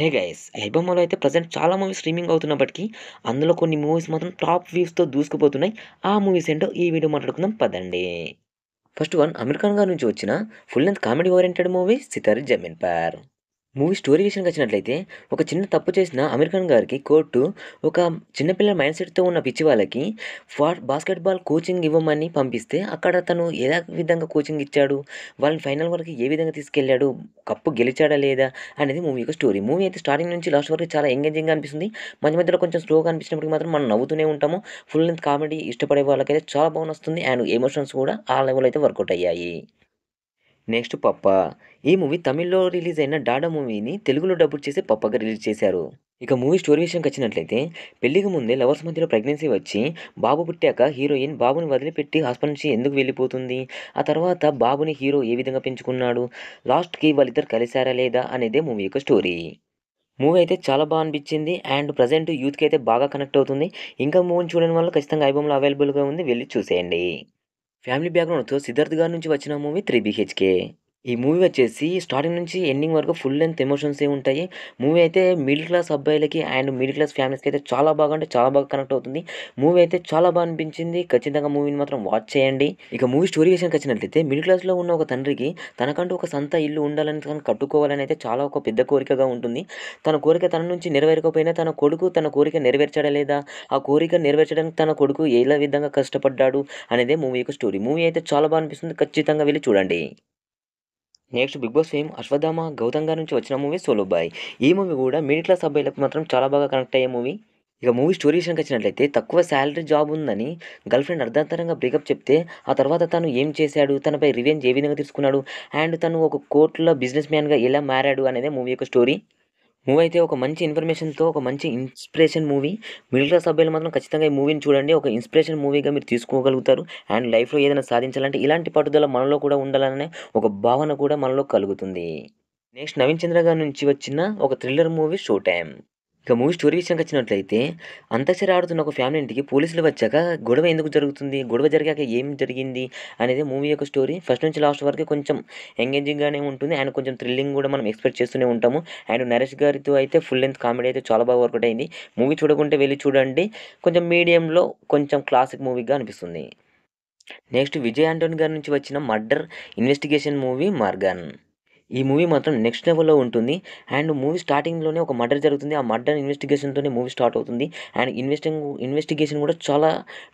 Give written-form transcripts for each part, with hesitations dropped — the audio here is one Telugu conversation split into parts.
Hey guys! 'ఐబొమ్మలో' అయితే ప్రెజెంట్ చాలా మూవీస్ స్ట్రీమింగ్ అవుతున్నప్పటికీ, అందులో కొన్ని మూవీస్ మాత్రం టాప్ వ్యూస్‌తో దూసుకుపోతున్నాయి. ఆ మూవీస్ ఏంటో ఈ వీడియో మాట్లాడుకుందాం పదండి. ఫస్ట్ వన్ 'అమీర్ ఖాన్' గారి నుంచి వచ్చిన full length comedy oriented movie 'Sitaare Zameen Par'. Movie story విషయానికొచ్చినట్లయితే, ఒక చిన్న తప్పు చేసిన 'అమీర్ ఖాన్' గారికి కోర్టు ఒక చిన్న పిల్లల మైండ్ సెట్‌తో ఉన్న పిచ్చి వాళ్ళకి బాస్కెట్‌బాల్ కోచింగ్ ఇవ్వమని పంపిస్తే, అక్కడ తను ఎలా విధంగా కోచింగ్ ఇచ్చాడు, వాళ్ళని ఫైనల్ వరకు ఏ విధంగా తీసుకెళ్ళాడు, కప్పు గెలిచాడా లేదా అనేది మూవీ యొక్క స్టోరీ. మూవీ అయితే స్టార్టింగ్ నుంచి లాస్ట్ వరకు చాలా ఎంగేజింగ్‌గా అనిపిస్తుంది. మధ్య మధ్యలో కొంచెం స్లోగా అనిపించినప్పటికి మాత్రం మనం నవ్వుతూనే ఉంటాము. ఫుల్ లెంగ్త్ కామెడీ ఇష్టపడే వాళ్ళకైతే చాలా బాగా నచ్చుతుంది. అండ్ ఎమోషన్స్ కూడా ఆ లెవెల్‌లో అయితే వర్కౌట్ అయ్యాయి. నెక్స్ట్ 'పప్పా'. ఈ మూవీ తమిళ్‌లో రిలీజ్ అయిన 'డాడా' మూవీని తెలుగులో డబ్బుడ్ చేసి 'పప్పా'గా రిలీజ్ చేశారు. ఇక మూవీ స్టోరీ విషయానికొచ్చినట్లయితే, పెళ్ళికి ముందే లవర్స్ మధ్యలో ప్రెగ్నెన్సీ వచ్చి, బాబు పుట్టాక హీరోయిన్ బాబుని వదిలిపెట్టి హాస్పిటల్ నుంచి ఎందుకు వెళ్ళిపోతుంది? ఆ తర్వాత బాబుని హీరో ఏ విధంగా పెంచుకున్నాడు? లాస్ట్‌కి వాళ్ళిద్దరు కలిసారా లేదా? అనేదే మూవీ యొక్క స్టోరీ. మూవీ అయితే చాలా అనిపించింది. అండ్ ప్రెజెంట్ యూత్‌కి అయితే బాగా కనెక్ట్ అవుతుంది. ఇంకా మూవీని చూడని వాళ్ళు ఖచ్చితంగా ఐబొమ్మలో అవైలబుల్‌గా ఉంది. వెళ్లి చూసేయండి. ఫ్యామిలీ బ్యాక్‌గ్రౌండ్‌తో సిద్ధార్థ్ గారి నుంచి వచ్చిన మూవీ 'త్రీ బీహెచ్‌కే'. ఈ మూవీ వచ్చేసి స్టార్టింగ్ నుంచి ఎండింగ్ వరకు ఫుల్ లెంగ్త్ ఎమోషన్సే ఉంటాయి. మూవీ అయితే మిడిల్ క్లాస్ అబ్బాయిలకి అండ్ మిడిల్ క్లాస్ ఫ్యామిలీస్‌కి అయితే చాలా బాగా అంటే చాలా బాగా కనెక్ట్ అవుతుంది. మూవీ అయితే చాలా అనిపించింది. ఖచ్చితంగా మూవీని మాత్రం వాచ్ చేయండి. ఇక మూవీ స్టోరీ విషయానికొచ్చినట్లయితే మిడిల్ క్లాస్‌లో ఉన్న ఒక తండ్రికి తనకంటూ ఒక సొంత ఇల్లు ఉండాలని తను కట్టుకోవాలని అయితే చాలా ఒక పెద్ద కోరికగా ఉంటుంది. తన కోరిక తన నుంచి నెరవేరకపోయినా తన కొడుకు తన కోరిక నెరవేర్చాడా లేదా? ఆ కోరిక నెరవేర్చడానికి తన కొడుకు ఎలా విధంగా కష్టపడ్డాడు అనేదే మూవీ యొక్క స్టోరీ. మూవీ అయితే చాలా అనిపిస్తుంది. ఖచ్చితంగా వెళ్లి చూడండి. Next 'Bigg Boss' fame Ashwathama Gautham గారి నుంచి వచ్చిన మూవీ 'సోలో బాయ్'. ఈ మూవీ కూడా మిడిల్ క్లాస్ అబ్బాయిలకు మాత్రం చాలా బాగా కనెక్ట్ అయ్యే మూవీ. ఇక మూవీ స్టోరీ విషయానికొచ్చినట్లయితే తక్కువ సాలరీ జాబ్ ఉందని గర్ల్‌ఫ్రెండ్ అర్ధాంతరంగా బ్రేకప్ చెప్తే, ఆ తర్వాత తను ఏం చేశాడు? తనపై రివెంజ్ ఏ విధంగా తీసుకున్నాడు? అండ్ తను ఒక కోర్ట్‌లో బిజినెస్ మ్యాన్‌గా ఎలా మారాడు? అనేదే మూవీ యొక్క స్టోరీ. మూవీ అయితే ఒక మంచి ఇన్ఫర్మేషన్‌తో ఒక మంచి ఇన్స్పిరేషన్ మూవీ. మిడిల్ క్లాస్ అబ్బాయిలు మాత్రం ఖచ్చితంగా ఈ మూవీని చూడండి. ఒక ఇన్స్పిరేషన్ మూవీగా మీరు తీసుకోగలుగుతారు. అండ్ లైఫ్‌లో ఏదైనా సాధించాలంటే ఇలాంటి పట్టుదల మనలో కూడా ఉండాలనే ఒక భావన కూడా మనలో కలుగుతుంది. నెక్స్ట్ 'నవీన్ చంద్ర' గారి నుంచి వచ్చిన ఒక థ్రిల్లర్ మూవీ 'షో టైమ్'. ఇక మూవీ స్టోరీ విషయానికొచ్చినట్లయితే, అంతాక్షరి ఆడుతున్న ఒక ఫ్యామిలీ ఇంటికి పోలీసులు వచ్చాక గొడవ ఎందుకు జరుగుతుంది? గొడవ జరిగాక ఏం జరిగింది? అనేది మూవీ యొక్క స్టోరీ. ఫస్ట్ నుంచి లాస్ట్ వరకు కొంచెం ఎంగేజింగ్‌గానే ఉంటుంది. అండ్ కొంచెం థ్రిల్లింగ్ కూడా మనం ఎక్స్‌పెక్ట్ చేస్తూనే ఉంటాము. అండ్ నరేష్ గారితో అయితే ఫుల్ లెంగ్త్ కామెడీ అయితే చాలా బాగా వర్కౌట్ అయింది. మూవీ చూడకుంటే వెళ్లి చూడండి. కొంచెం మీడియంలో కొంచెం క్లాసిక్ మూవీగా అనిపిస్తుంది. నెక్స్ట్ విజయ్ ఆంటోనీ గారి నుంచి వచ్చిన మర్డర్ ఇన్వెస్టిగేషన్ మూవీ 'మార్గన్'. ఈ మూవీ మాత్రం నెక్స్ట్ లెవెల్‌లో ఉంటుంది. అండ్ మూవీ స్టార్టింగ్‌లోనే ఒక మర్డర్ జరుగుతుంది. ఆ మర్డర్ ఇన్వెస్టిగేషన్‌తోనే మూవీ స్టార్ట్ అవుతుంది. అండ్ ఇన్వెస్టిగేషన్ కూడా చాలా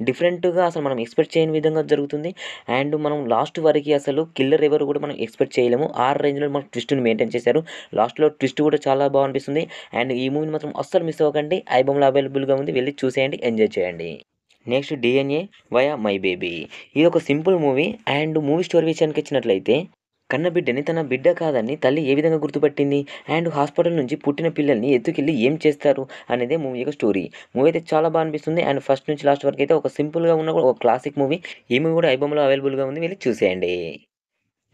డిఫరెంట్‌గా అసలు మనం ఎక్స్‌పెక్ట్ చేయని విధంగా జరుగుతుంది. అండ్ మనం లాస్ట్ వరకి అసలు కిల్లర్ ఎవరు కూడా మనం ఎక్స్‌పెక్ట్ చేయలేము. ఆ రేంజ్‌లో మనకు ట్విస్ట్‌ని మెయింటైన్ చేశారు. లాస్ట్‌లో ట్విస్ట్ కూడా చాలా అనిపిస్తుంది. అండ్ ఈ మూవీని మాత్రం అస్సలు మిస్ అవ్వకండి. ఐబొమ్మలో అవైలబుల్‌గా ఉంది. వెళ్లి చూసేయండి. ఎంజాయ్ చేయండి. Next 'DNA via my baby'. ఇది ఒక simple movie. And movie story విషయానికొచ్చినట్లయితే, కన్నబిడ్డని తన బిడ్డ కాదని తల్లి ఏ విధంగా గుర్తుపట్టింది? అండ్ హాస్పిటల్ నుంచి పుట్టిన పిల్లల్ని ఎత్తుకెళ్ళి ఏం చేస్తారు? అనేదే మూవీ యొక్క స్టోరీ. మూవీ అయితే చాలా అనిపిస్తుంది. అండ్ ఫస్ట్ నుంచి లాస్ట్ వరకైతే ఒక సింపుల్‌గా ఉన్న ఒక క్లాసిక్ మూవీ. ఈ మూవీ కూడా ఐబొమ్మలో అవైలబుల్‌గా ఉంది. వెళ్లి చూసేయండి.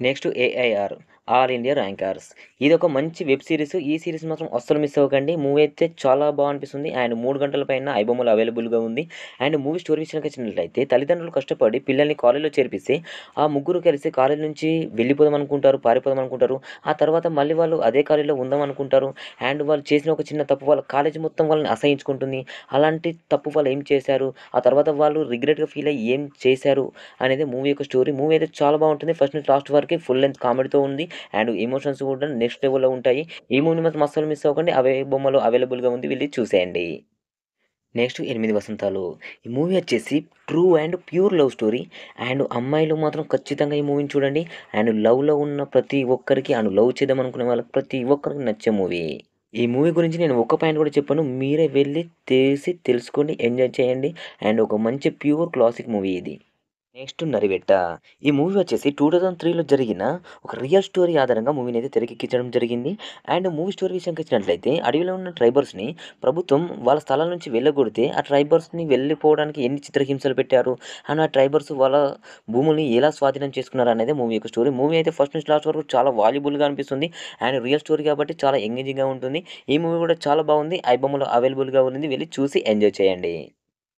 Next 'AIR' all India rankers. ఇదొక మంచి వెబ్ సీరీస్. ఈ సీరీస్ మాత్రం అస్సలు మిస్ అవ్వకండి. మూవీ అయితే చాలా అనిపిస్తుంది. అండ్ 3 గంటల పైన ఐబొమ్మలో అవైలబుల్‌గా ఉంది. అండ్ మూవీ స్టోరీ విషయానికొచ్చినట్లయితే తల్లిదండ్రులు కష్టపడి పిల్లల్ని కాలేజ్‌లో చేర్పిస్తే, ఆ ముగ్గురు కలిసి కాలేజ్ నుంచి వెళ్ళిపోదాం అనుకుంటారు, పారిపోదాం అనుకుంటారు. ఆ తర్వాత మళ్ళీ వాళ్ళు అదే కాలేజ్‌లో ఉందాం అనుకుంటారు. అండ్ వాళ్ళు చేసిన ఒక చిన్న తప్పు వాళ్ళ కాలేజ్ మొత్తం వాళ్ళని అసహించుకుంటుంది. అలాంటి తప్పు వాళ్ళు ఏం చేశారు? ఆ తర్వాత వాళ్ళు రిగ్రెట్‌గా ఫీల్ అయ్యి ఏం చేశారు? అనేది మూవీ యొక్క స్టోరీ. మూవీ అయితే చాలా బాగుంటుంది. ఫస్ట్ నుంచి లాస్ట్ వరకి ఫుల్ లెంగ్త్ కామెడీతో ఉంది. అండ్ ఎమోషన్స్ కూడా నెక్స్ట్ లెవెల్‌లో ఉంటాయి. ఈ మూవీని మాత్రం అస్సలు మిస్ అవ్వకండి. అవే బొమ్మలో అవైలబుల్‌గా ఉంది. వెళ్లి చూసేయండి. నెక్స్ట్ 'ఎనిమిది వసంతాలు'. ఈ మూవీ వచ్చేసి true and pure love story. And అమ్మాయిలు మాత్రం ఖచ్చితంగా ఈ మూవీని చూడండి. అండ్ లవ్‌లో ఉన్న ప్రతి ఒక్కరికి అండ్ లవ్ చేద్దాం అనుకునే వాళ్ళకి ప్రతి ఒక్కరికి నచ్చే మూవీ. ఈ మూవీ గురించి నేను ఒక్క పాయింట్ కూడా చెప్పను. మీరే వెళ్లి తెలుసుకోండి. ఎంజాయ్ చేయండి. అండ్ ఒక మంచి ప్యూర్ క్లాసిక్ మూవీ ఇది. నెక్స్ట్ 'నరివెట్ట'. ఈ మూవీ వచ్చేసి 2003లో జరిగిన ఒక రియల్ స్టోరీ ఆధారంగా మూవీనైతే తెరకెక్కించడం జరిగింది. అండ్ మూవీ స్టోరీ విషయానికొచ్చినట్లయితే, అడవిలో ఉన్న ట్రైబర్స్‌ని ప్రభుత్వం వాళ్ళ స్థలాల నుంచి వెళ్ళగొడితే, ఆ ట్రైబర్స్‌ని వెళ్ళిపోవడానికి ఎన్ని చిత్రహింసలు పెట్టారు, అండ్ ఆ ట్రైబర్స్ వాళ్ళ భూముల్ని ఎలా స్వాధీనం చేసుకున్నారు అనేది మూవీ యొక్క స్టోరీ. మూవీ అయితే ఫస్ట్ నుంచి లాస్ట్ వరకు చాలా వాల్యుబుల్‌గా అనిపిస్తుంది. అండ్ రియల్ స్టోరీ కాబట్టి చాలా ఎంగేజింగ్‌గా ఉంటుంది. ఈ మూవీ కూడా చాలా బాగుంది. ఐబొమ్మలో అవైలబుల్‌గా ఉంది. వెళ్లి చూసి ఎంజాయ్ చేయండి.